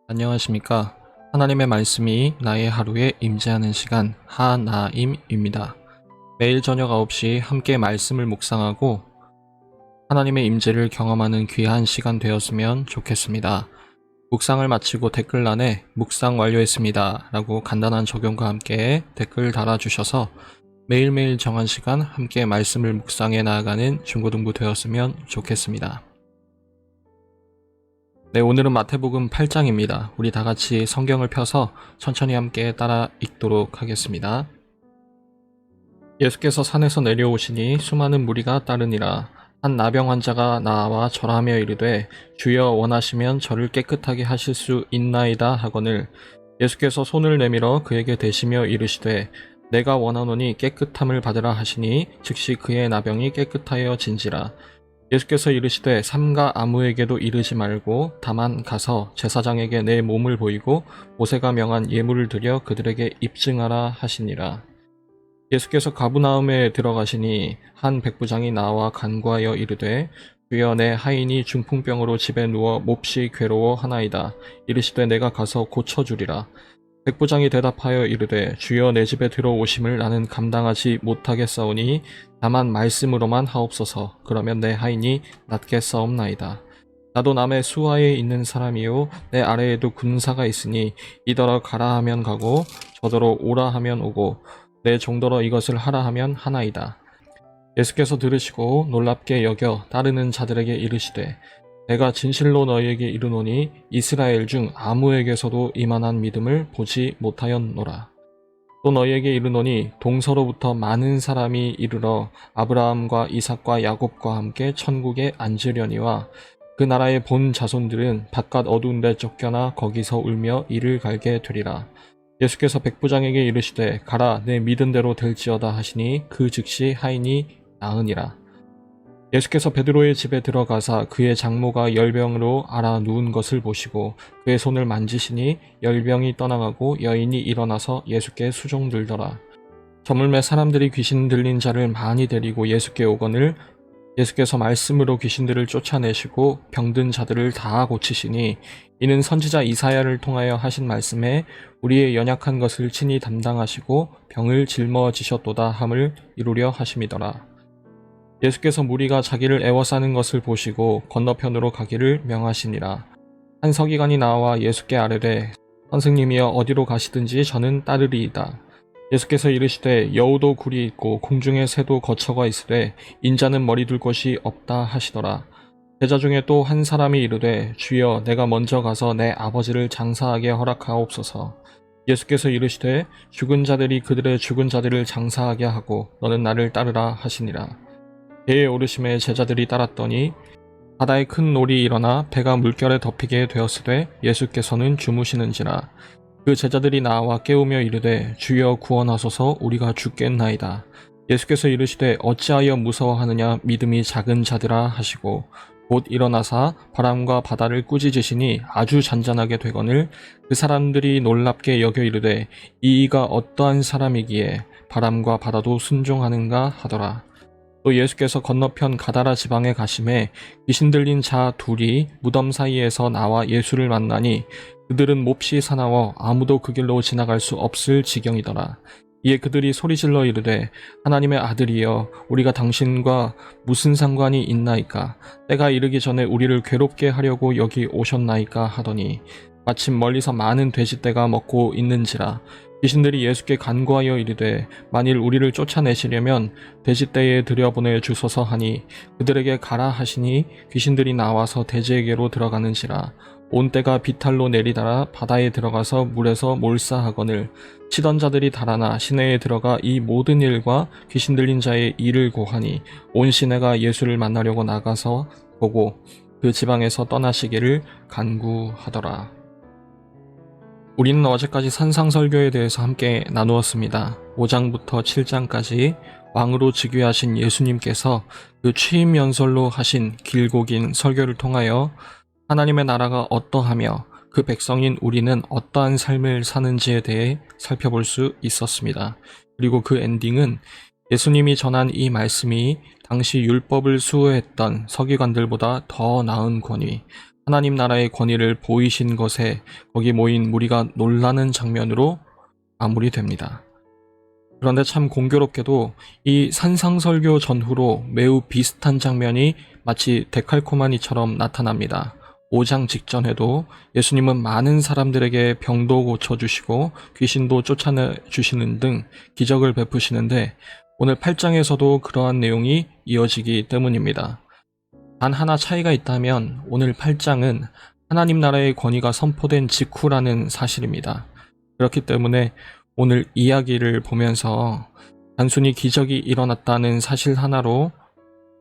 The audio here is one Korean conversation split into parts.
안녕하십니까. 하나님의 말씀이 나의 하루에 임재하는 시간 하나임입니다. 매일 저녁 9시 함께 말씀을 묵상하고 하나님의 임재를 경험하는 귀한 시간 되었으면 좋겠습니다. 묵상을 마치고 댓글란에 묵상 완료했습니다 라고 간단한 적용과 함께 댓글 달아주셔서 매일매일 정한 시간 함께 말씀을 묵상해 나아가는 중고등부 되었으면 좋겠습니다. 네, 오늘은 마태복음 8장입니다. 우리 다 같이 성경을 펴서 천천히 함께 따라 읽도록 하겠습니다. 예수께서 산에서 내려오시니 수많은 무리가 따르니라. 한 나병 환자가 나와 절하며 이르되 주여 원하시면 저를 깨끗하게 하실 수 있나이다 하거늘 예수께서 손을 내밀어 그에게 대시며 이르시되 내가 원하노니 깨끗함을 받으라 하시니 즉시 그의 나병이 깨끗하여 진지라. 예수께서 이르시되 삼가 아무에게도 이르지 말고 다만 가서 제사장에게 내 몸을 보이고 모세가 명한 예물을 드려 그들에게 입증하라 하시니라. 예수께서 가브나움에 들어가시니 한 백부장이 나와 간구하여 이르되 주여 내 하인이 중풍병으로 집에 누워 몹시 괴로워하나이다. 이르시되 내가 가서 고쳐주리라. 백부장이 대답하여 이르되 주여 내 집에 들어오심을 나는 감당하지 못하겠사오니 다만 말씀으로만 하옵소서. 그러면 내 하인이 낫겠사옵나이다. 나도 남의 수하에 있는 사람이요 내 아래에도 군사가 있으니 이더러 가라 하면 가고 저더러 오라 하면 오고 내 종더러 이것을 하라 하면 하나이다. 예수께서 들으시고 놀랍게 여겨 따르는 자들에게 이르시되 내가 진실로 너희에게 이르노니 이스라엘 중 아무에게서도 이만한 믿음을 보지 못하였노라. 또 너희에게 이르노니 동서로부터 많은 사람이 이르러 아브라함과 이삭과 야곱과 함께 천국에 앉으려니와 그 나라의 본 자손들은 바깥 어두운 데 쫓겨나 거기서 울며 이를 갈게 되리라. 예수께서 백부장에게 이르시되 가라 내 믿은 대로 될지어다 하시니 그 즉시 하인이 나으니라. 예수께서 베드로의 집에 들어가사 그의 장모가 열병으로 앓아 누운 것을 보시고 그의 손을 만지시니 열병이 떠나가고 여인이 일어나서 예수께 수종들더라. 저물매 사람들이 귀신 들린 자를 많이 데리고 예수께 오거늘 예수께서 말씀으로 귀신들을 쫓아내시고 병든 자들을 다 고치시니 이는 선지자 이사야를 통하여 하신 말씀에 우리의 연약한 것을 친히 담당하시고 병을 짊어지셨도다 함을 이루려 하심이더라. 예수께서 무리가 자기를 애워싸는 것을 보시고 건너편으로 가기를 명하시니라. 한 서기관이 나와 예수께 아뢰되 선생님이여 어디로 가시든지 저는 따르리이다. 예수께서 이르시되 여우도 굴이 있고 공중의 새도 거처가 있으되 인자는 머리 둘 곳이 없다 하시더라. 제자 중에 또 한 사람이 이르되 주여 내가 먼저 가서 내 아버지를 장사하게 허락하옵소서. 예수께서 이르시되 죽은 자들이 그들의 죽은 자들을 장사하게 하고 너는 나를 따르라 하시니라. 배에 오르심에 제자들이 따랐더니 바다에 큰 놀이 일어나 배가 물결에 덮이게 되었으되 예수께서는 주무시는지라. 그 제자들이 나와 깨우며 이르되 주여 구원하소서 우리가 죽겠나이다. 예수께서 이르시되 어찌하여 무서워하느냐 믿음이 작은 자들아 하시고 곧 일어나사 바람과 바다를 꾸짖으시니 아주 잔잔하게 되거늘 그 사람들이 놀랍게 여겨 이르되 이가 어떠한 사람이기에 바람과 바다도 순종하는가 하더라. 또 예수께서 건너편 가다라 지방에 가심에 귀신 들린 자 둘이 무덤 사이에서 나와 예수를 만나니 그들은 몹시 사나워 아무도 그 길로 지나갈 수 없을 지경이더라. 이에 그들이 소리질러 이르되 하나님의 아들이여 우리가 당신과 무슨 상관이 있나이까? 때가 이르기 전에 우리를 괴롭게 하려고 여기 오셨나이까 하더니 마침 멀리서 많은 돼지떼가 먹고 있는지라. 귀신들이 예수께 간구하여 이르되 만일 우리를 쫓아내시려면 돼지떼에 들여보내 주소서 하니 그들에게 가라 하시니 귀신들이 나와서 돼지에게로 들어가는지라. 온 때가 비탈로 내리다라 바다에 들어가서 물에서 몰사하거늘 치던 자들이 달아나 시내에 들어가 이 모든 일과 귀신 들린 자의 일을 고하니 온 시내가 예수를 만나려고 나가서 보고 그 지방에서 떠나시기를 간구하더라. 우리는 어제까지 산상설교에 대해서 함께 나누었습니다. 5장부터 7장까지 왕으로 즉위하신 예수님께서 그 취임 연설로 하신 길고 긴 설교를 통하여 하나님의 나라가 어떠하며 그 백성인 우리는 어떠한 삶을 사는지에 대해 살펴볼 수 있었습니다. 그리고 그 엔딩은 예수님이 전한 이 말씀이 당시 율법을 수호했던 서기관들보다 더 나은 권위, 하나님 나라의 권위를 보이신 것에 거기 모인 무리가 놀라는 장면으로 마무리됩니다. 그런데 참 공교롭게도 이 산상설교 전후로 매우 비슷한 장면이 마치 데칼코마니처럼 나타납니다. 5장 직전에도 예수님은 많은 사람들에게 병도 고쳐주시고 귀신도 쫓아내주시는 등 기적을 베푸시는데 오늘 8장에서도 그러한 내용이 이어지기 때문입니다. 단 하나 차이가 있다면 오늘 8장은 하나님 나라의 권위가 선포된 직후라는 사실입니다. 그렇기 때문에 오늘 이야기를 보면서 단순히 기적이 일어났다는 사실 하나로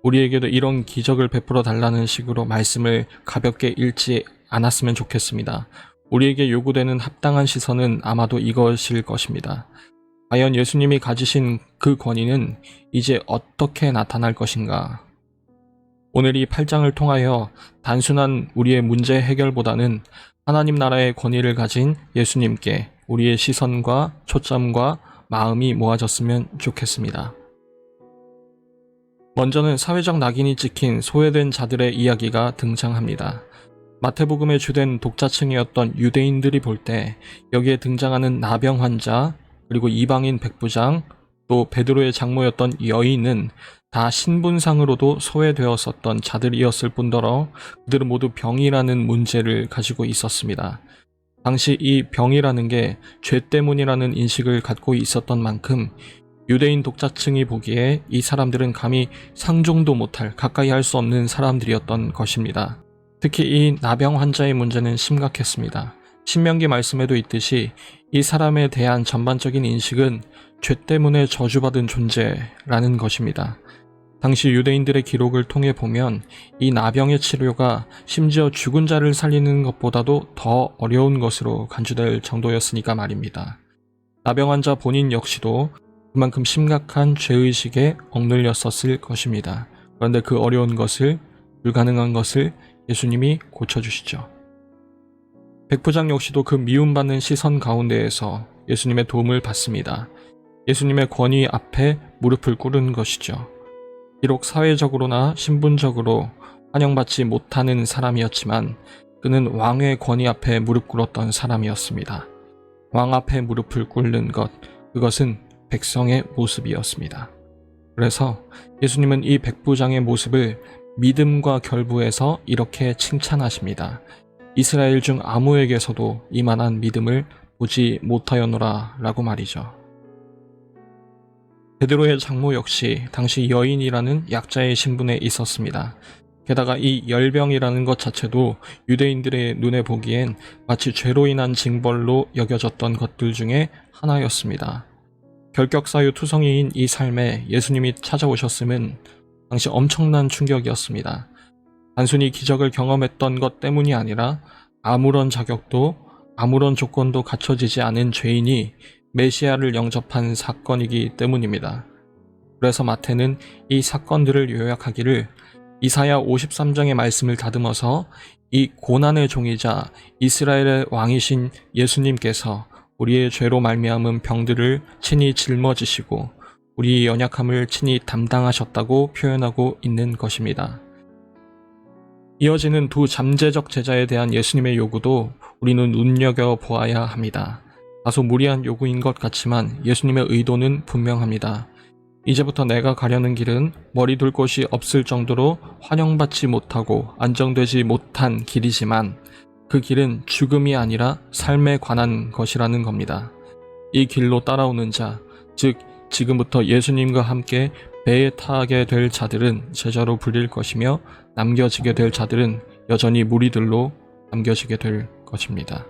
우리에게도 이런 기적을 베풀어 달라는 식으로 말씀을 가볍게 읽지 않았으면 좋겠습니다. 우리에게 요구되는 합당한 시선은 아마도 이것일 것입니다. 과연 예수님이 가지신 그 권위는 이제 어떻게 나타날 것인가? 오늘 이 8장을 통하여 단순한 우리의 문제 해결보다는 하나님 나라의 권위를 가진 예수님께 우리의 시선과 초점과 마음이 모아졌으면 좋겠습니다. 먼저는 사회적 낙인이 찍힌 소외된 자들의 이야기가 등장합니다. 마태복음의 주된 독자층이었던 유대인들이 볼 때 여기에 등장하는 나병 환자, 그리고 이방인 백부장, 또 베드로의 장모였던 여인은 다 신분상으로도 소외되었었던 자들이었을 뿐더러 그들은 모두 병이라는 문제를 가지고 있었습니다. 당시 이 병이라는 게 죄 때문이라는 인식을 갖고 있었던 만큼 유대인 독자층이 보기에 이 사람들은 감히 상종도 못할, 가까이 할 수 없는 사람들이었던 것입니다. 특히 이 나병 환자의 문제는 심각했습니다. 신명기 말씀에도 있듯이 이 사람에 대한 전반적인 인식은 죄 때문에 저주받은 존재라는 것입니다. 당시 유대인들의 기록을 통해 보면 이 나병의 치료가 심지어 죽은 자를 살리는 것보다도 더 어려운 것으로 간주될 정도였으니까 말입니다. 나병 환자 본인 역시도 그만큼 심각한 죄의식에 억눌렸었을 것입니다. 그런데 그 어려운 것을, 불가능한 것을 예수님이 고쳐주시죠. 백부장 역시도 그 미움받는 시선 가운데에서 예수님의 도움을 받습니다. 예수님의 권위 앞에 무릎을 꿇은 것이죠. 비록 사회적으로나 신분적으로 환영받지 못하는 사람이었지만 그는 왕의 권위 앞에 무릎 꿇었던 사람이었습니다. 왕 앞에 무릎을 꿇는 것, 그것은 백성의 모습이었습니다. 그래서 예수님은 이 백부장의 모습을 믿음과 결부해서 이렇게 칭찬하십니다. 이스라엘 중 아무에게서도 이만한 믿음을 보지 못하였노라 라고 말이죠. 베드로의 장모 역시 당시 여인이라는 약자의 신분에 있었습니다. 게다가 이 열병이라는 것 자체도 유대인들의 눈에 보기엔 마치 죄로 인한 징벌로 여겨졌던 것들 중에 하나였습니다. 결격사유 투성이인 이 삶에 예수님이 찾아오셨음은 당시 엄청난 충격이었습니다. 단순히 기적을 경험했던 것 때문이 아니라 아무런 자격도 아무런 조건도 갖춰지지 않은 죄인이 메시아를 영접한 사건이기 때문입니다. 그래서 마태는 이 사건들을 요약하기를 이사야 53장의 말씀을 다듬어서 이 고난의 종이자 이스라엘의 왕이신 예수님께서 우리의 죄로 말미암은 병들을 친히 짊어지시고 우리의 연약함을 친히 담당하셨다고 표현하고 있는 것입니다. 이어지는 두 잠재적 제자에 대한 예수님의 요구도 우리는 눈여겨보아야 합니다. 다소 무리한 요구인 것 같지만 예수님의 의도는 분명합니다. 이제부터 내가 가려는 길은 머리 둘 곳이 없을 정도로 환영받지 못하고 안정되지 못한 길이지만 그 길은 죽음이 아니라 삶에 관한 것이라는 겁니다. 이 길로 따라오는 자, 즉 지금부터 예수님과 함께 배에 타게 될 자들은 제자로 불릴 것이며 남겨지게 될 자들은 여전히 무리들로 남겨지게 될 것입니다.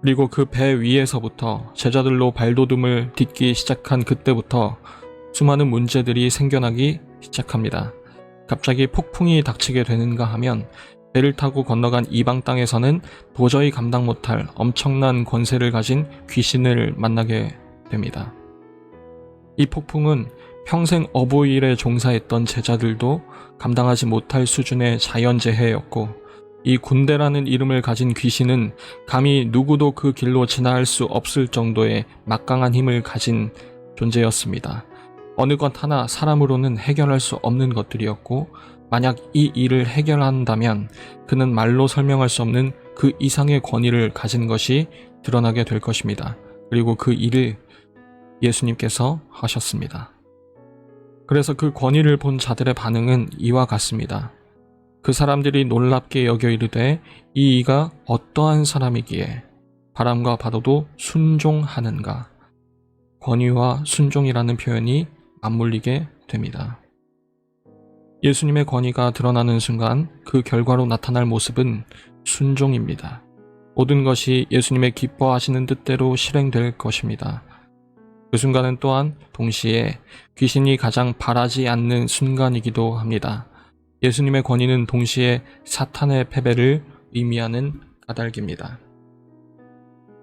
그리고 그 배 위에서부터 제자들로 발돋움을 딛기 시작한 그때부터 수많은 문제들이 생겨나기 시작합니다. 갑자기 폭풍이 닥치게 되는가 하면 배를 타고 건너간 이방 땅에서는 도저히 감당 못할 엄청난 권세를 가진 귀신을 만나게 됩니다. 이 폭풍은 평생 어부일에 종사했던 제자들도 감당하지 못할 수준의 자연재해였고 이 군대라는 이름을 가진 귀신은 감히 누구도 그 길로 지나갈 수 없을 정도의 막강한 힘을 가진 존재였습니다. 어느 것 하나 사람으로는 해결할 수 없는 것들이었고, 만약 이 일을 해결한다면 그는 말로 설명할 수 없는 그 이상의 권위를 가진 것이 드러나게 될 것입니다. 그리고 그 일을 예수님께서 하셨습니다. 그래서 그 권위를 본 자들의 반응은 이와 같습니다. 그 사람들이 놀랍게 여겨 이르되 이 이가 어떠한 사람이기에 바람과 바다도 순종하는가. 권위와 순종이라는 표현이 맞물리게 됩니다. 예수님의 권위가 드러나는 순간 그 결과로 나타날 모습은 순종입니다. 모든 것이 예수님의 기뻐하시는 뜻대로 실행될 것입니다. 그 순간은 또한 동시에 귀신이 가장 바라지 않는 순간이기도 합니다. 예수님의 권위는 동시에 사탄의 패배를 의미하는 까닭입니다.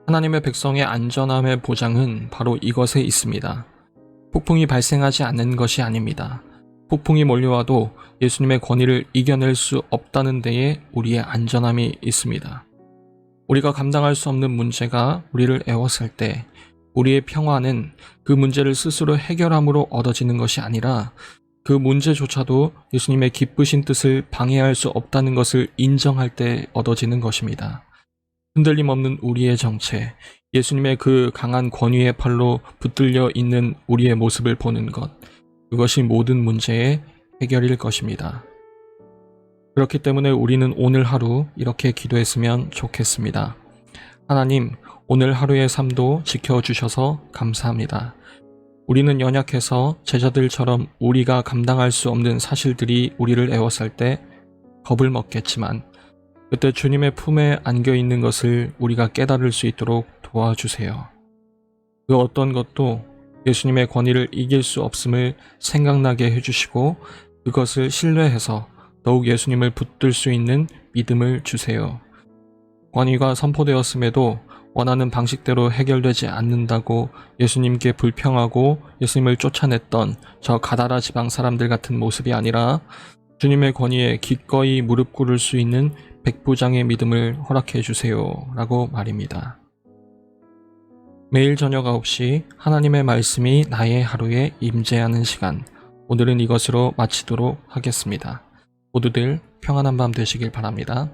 하나님의 백성의 안전함의 보장은 바로 이것에 있습니다. 폭풍이 발생하지 않는 것이 아닙니다. 폭풍이 몰려와도 예수님의 권위를 이겨낼 수 없다는 데에 우리의 안전함이 있습니다. 우리가 감당할 수 없는 문제가 우리를 애워쌀 때 우리의 평화는 그 문제를 스스로 해결함으로 얻어지는 것이 아니라 그 문제조차도 예수님의 기쁘신 뜻을 방해할 수 없다는 것을 인정할 때 얻어지는 것입니다. 흔들림 없는 우리의 정체, 예수님의 그 강한 권위의 팔로 붙들려 있는 우리의 모습을 보는 것, 그것이 모든 문제의 해결일 것입니다. 그렇기 때문에 우리는 오늘 하루 이렇게 기도했으면 좋겠습니다. 하나님, 오늘 하루의 삶도 지켜주셔서 감사합니다. 우리는 연약해서 제자들처럼 우리가 감당할 수 없는 사실들이 우리를 애워쌀 때 겁을 먹겠지만 그때 주님의 품에 안겨 있는 것을 우리가 깨달을 수 있도록 도와주세요. 그 어떤 것도 예수님의 권위를 이길 수 없음을 생각나게 해주시고 그것을 신뢰해서 더욱 예수님을 붙들 수 있는 믿음을 주세요. 권위가 선포되었음에도 원하는 방식대로 해결되지 않는다고 예수님께 불평하고 예수님을 쫓아냈던 저 가다라 지방 사람들 같은 모습이 아니라 주님의 권위에 기꺼이 무릎 꿇을 수 있는 백부장의 믿음을 허락해 주세요 라고 말입니다. 매일 저녁 9시 하나님의 말씀이 나의 하루에 임재하는 시간, 오늘은 이것으로 마치도록 하겠습니다. 모두들 평안한 밤 되시길 바랍니다.